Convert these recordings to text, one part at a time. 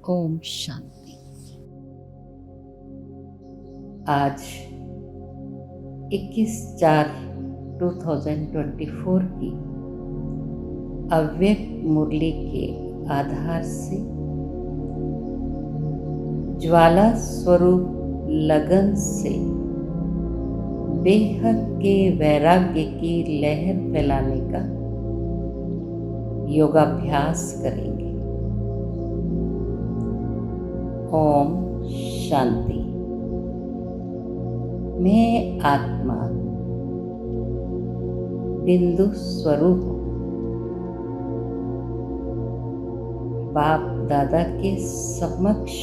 ओम शांति। आज 21/4/2024 की अव्यक्त मुरली के आधार से ज्वाला स्वरूप लगन से बेहद के वैराग्य की लहर फैलाने का योगाभ्यास करेंगे। ओम शांति। मैं आत्मा बिंदु स्वरूप हूँ। बाप दादा के समक्ष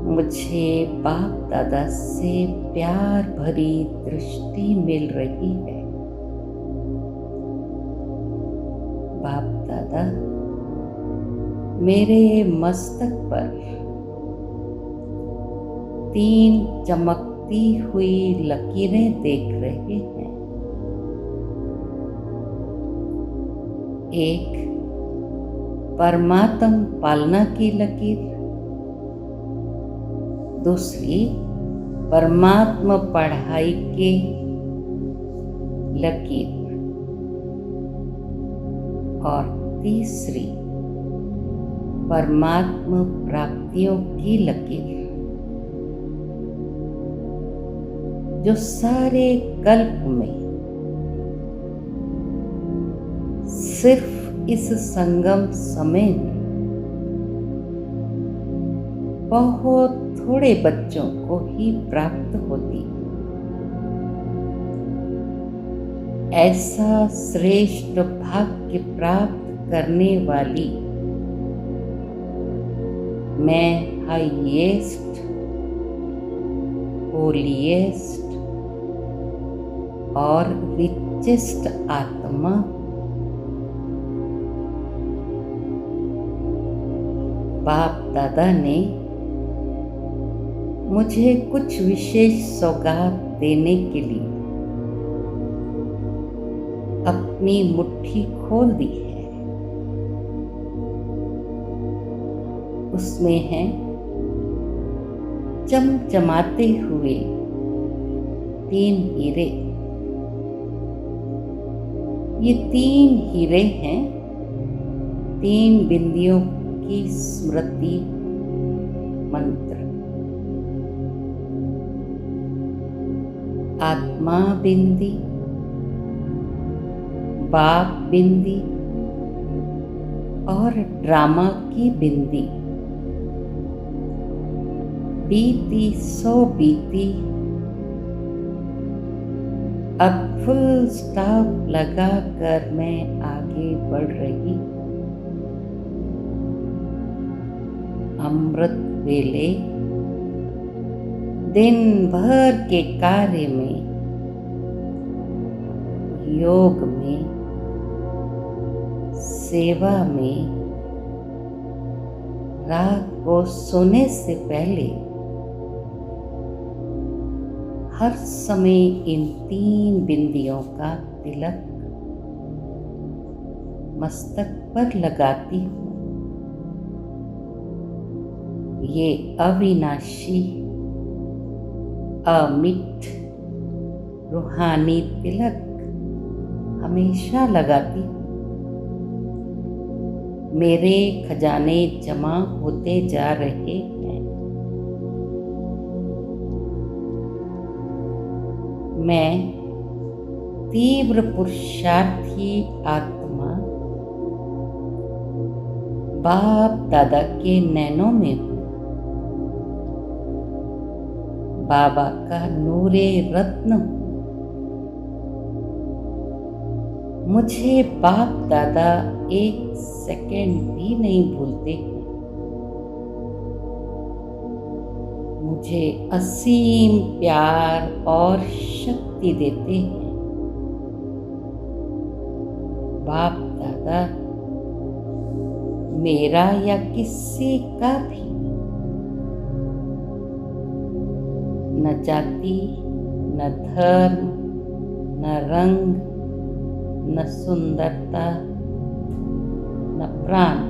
मुझे बाप दादा से प्यार भरी दृष्टि मिल रही है। बाप दादा मेरे मस्तक पर 3 चमकती हुई लकीरें देख रहे हैं। एक परमात्म पालना की लकीर, दूसरी परमात्मा पढ़ाई के लकीर और तीसरी परमात्मा प्राप्तियों की लकीर, जो सारे कल्प में सिर्फ इस संगम समय में बहुत थोड़े बच्चों को ही प्राप्त होती है। ऐसा श्रेष्ठ भाग्य प्राप्त करने वाली मैं हाईएस्ट, होलीएस्ट और रिचेस्ट आत्मा। बाप दादा ने मुझे कुछ विशेष सौगात देने के लिए अपनी मुट्ठी खोल दी है। उसमें है चमचमाते हुए 3 हीरे। ये 3 हीरे हैं 3 बिंदियों की स्मृति मंत्र। आत्मा बिंदी, बाप बिंदी और ड्रामा की बिंदी। बीती सो बीती, अब फुल स्टॉप लगा कर मैं आगे बढ़ रही। अमृत वेले दिन भर के कार्य में, योग में, सेवा में, रात को सोने से पहले हर समय इन 3 बिंदियों का तिलक मस्तक पर लगाती हूँ। ये अविनाशी, अमिट रूहानी तिलक हमेशा लगाती हूँ। मेरे खजाने जमा होते जा रहे हैं। मैं तीव्र पुरुषार्थी आत्मा बाप दादा के नैनों में हूँ। बाबा का नूरे रत्न हूँ। मुझे बाप दादा 1 सेकंड भी नहीं भूलते हैं। मुझे असीम प्यार और शक्ति देते हैं। बाप दादा मेरा या किसी का भी न जाति, न धर्म, न रंग, न सुंदरता, न प्रांत,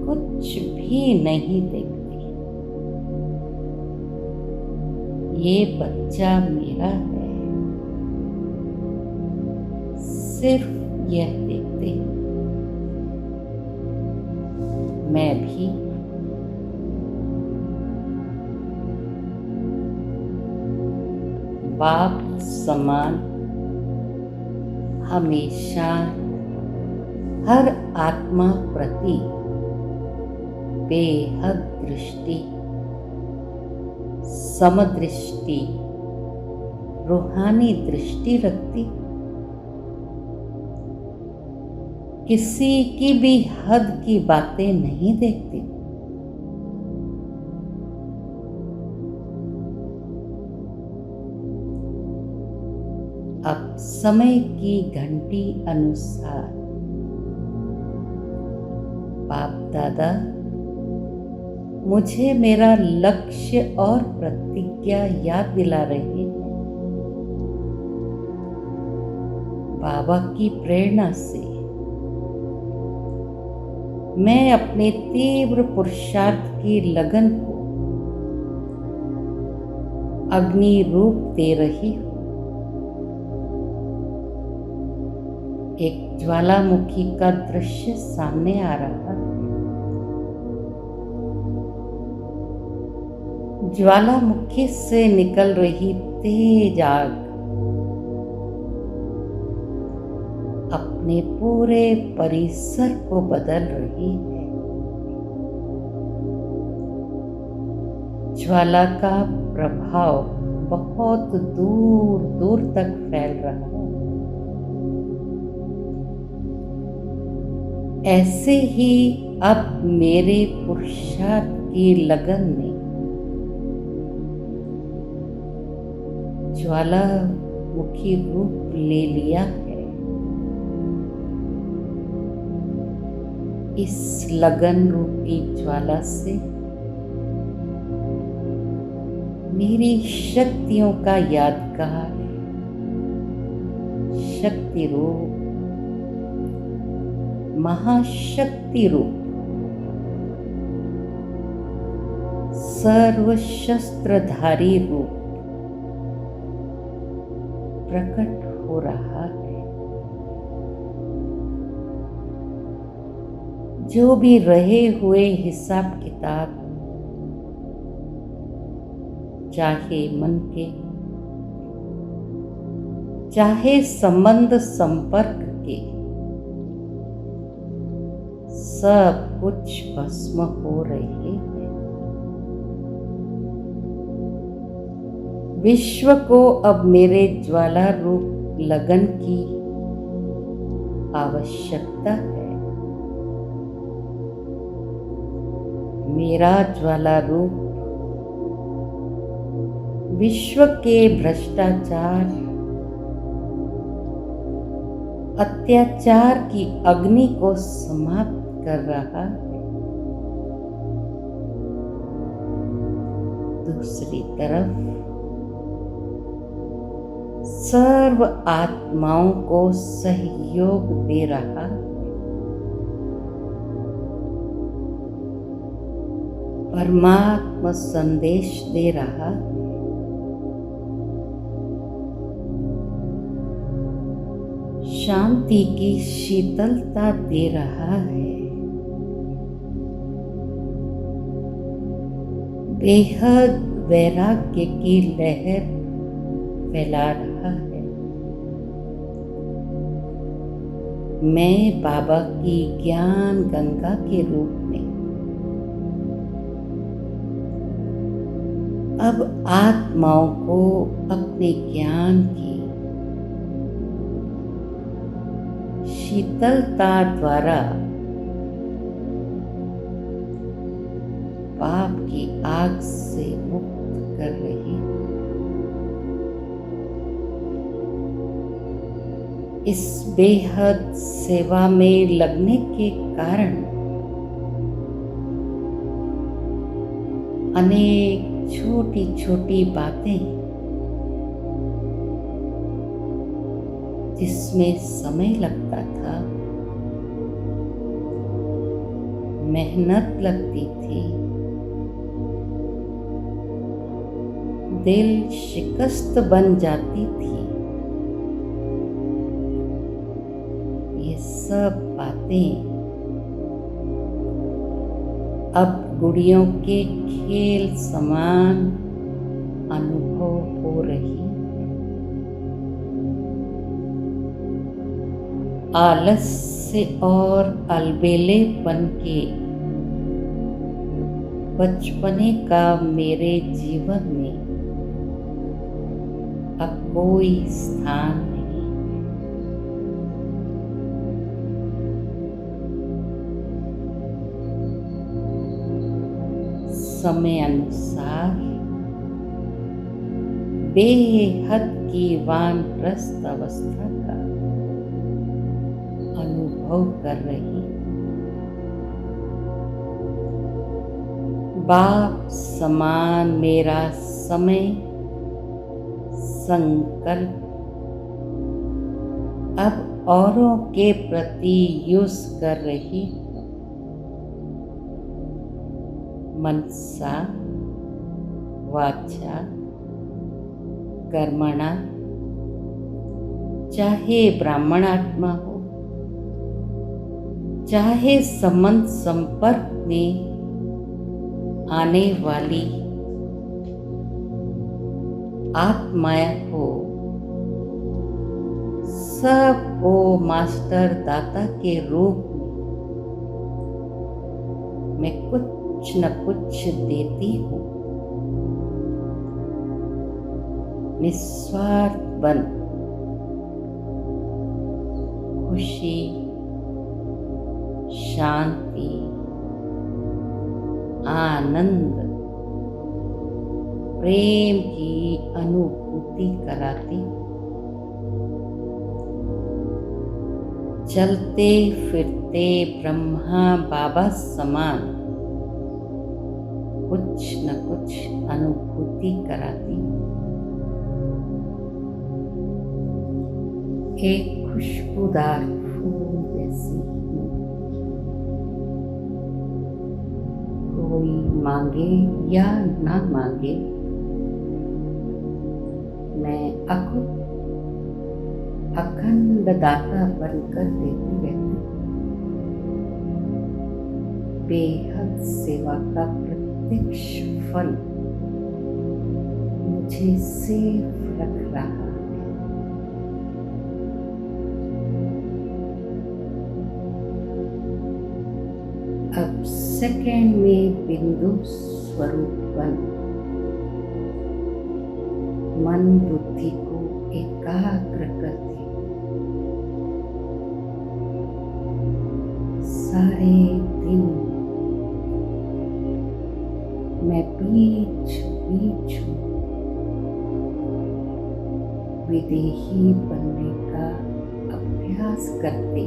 कुछ भी नहीं देखती। ये बच्चा मेरा है, सिर्फ यह देखते हैं। मैं भी बाप समान हमेशा हर आत्मा प्रति बेहद दृष्टि, समदृष्टि, रूहानी दृष्टि रखती। किसी की भी हद की बातें नहीं देखती। अब समय की घंटी अनुसार बाप दादा मुझे मेरा लक्ष्य और प्रतिज्ञा याद दिला रहे हैं। बाबा की प्रेरणा से मैं अपने तीव्र पुरुषार्थ की लगन को अग्नि रूप दे रही हूं। एक ज्वालामुखी का दृश्य सामने आ रहा है। ज्वालामुखी से निकल रही तेज आग अपने पूरे परिसर को बदल रही है। ज्वाला का प्रभाव बहुत दूर दूर तक फैल रहा है। ऐसे ही अब मेरे पुरुषार्थ की लगन ने ज्वालामुखी रूप ले लिया है। इस लगन रूपी ज्वाला से मेरी शक्तियों का यादगार शक्ति रूप, महाशक्ति रूप, सर्वशस्त्रधारी रूप प्रकट हो रहा है। जो भी रहे हुए हिसाब किताब, चाहे मन के, चाहे संबंध संपर्क के, सब कुछ भस्म हो रहे हैं। विश्व को अब मेरे ज्वाला रूप लगन की आवश्यकता है। मेरा ज्वाला रूप विश्व के भ्रष्टाचार, अत्याचार की अग्नि को समाप्त कर रहा है। दूसरी तरफ सर्व आत्माओं को सहयोग दे रहा है। परमात्मा संदेश दे रहा है। शांति की शीतलता दे रहा है। बेहद वैराग्य की लहर फैला रहा है। मैं बाबा की ज्ञान गंगा के रूप में अब आत्माओं को अपने ज्ञान की शीतलता द्वारा पाप की आग से मुक्त कर रही हूं। इस बेहद सेवा में लगने के कारण अनेक छोटी छोटी बातें जिसमें समय लगता था मेहनत लगती थी, दिल शिकस्त बन जाती थी। ये सब बातें अब गुड़ियों के खेल समान अनुभव हो रही। आलस्य और अलबेलेपन के बचपने का मेरे जीवन में अब कोई स्थान नहीं। समय अनुसार बेहद की वानप्रस्थ अवस्था का अनुभव कर रही। बाप समान मेरा समय संकल्प अब औरों के प्रति यूज कर रही। मनसा वाचा कर्मणा, चाहे ब्राह्मण आत्मा हो, चाहे संबंध संपर्क में आने वाली आत्माएं हो, सबको मास्टर दाता के रूप में मैं कुछ न कुछ देती हूँ। निस्वार्थ बन खुशी, शांति, आनंद, प्रेम की अनुभूति कराती। चलते फिरते ब्रह्मा बाबा समान कुछ न कुछ अनुभूति कराती। एक खुशबूदार फूल जैसी हूँ, कोई मांगे या ना मांगे, मैं अखंड दाता बनकर देती रहती। बेहद सेवा का प्रत्यक्ष फल मुझे सेफ रख रहा है। अब सेकंड में बिंदु स्वरूप बन मन बुद्धि को एकाग्र करती। सारे दिन मैं बीच बीच विदेही बनने का अभ्यास करते,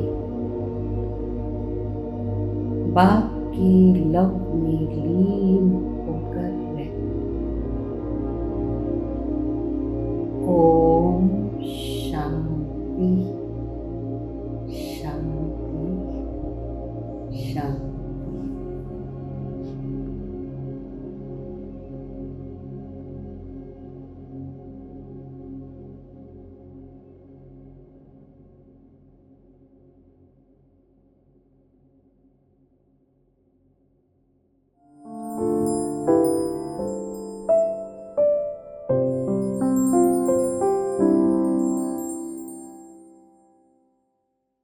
बाप की लव में लीन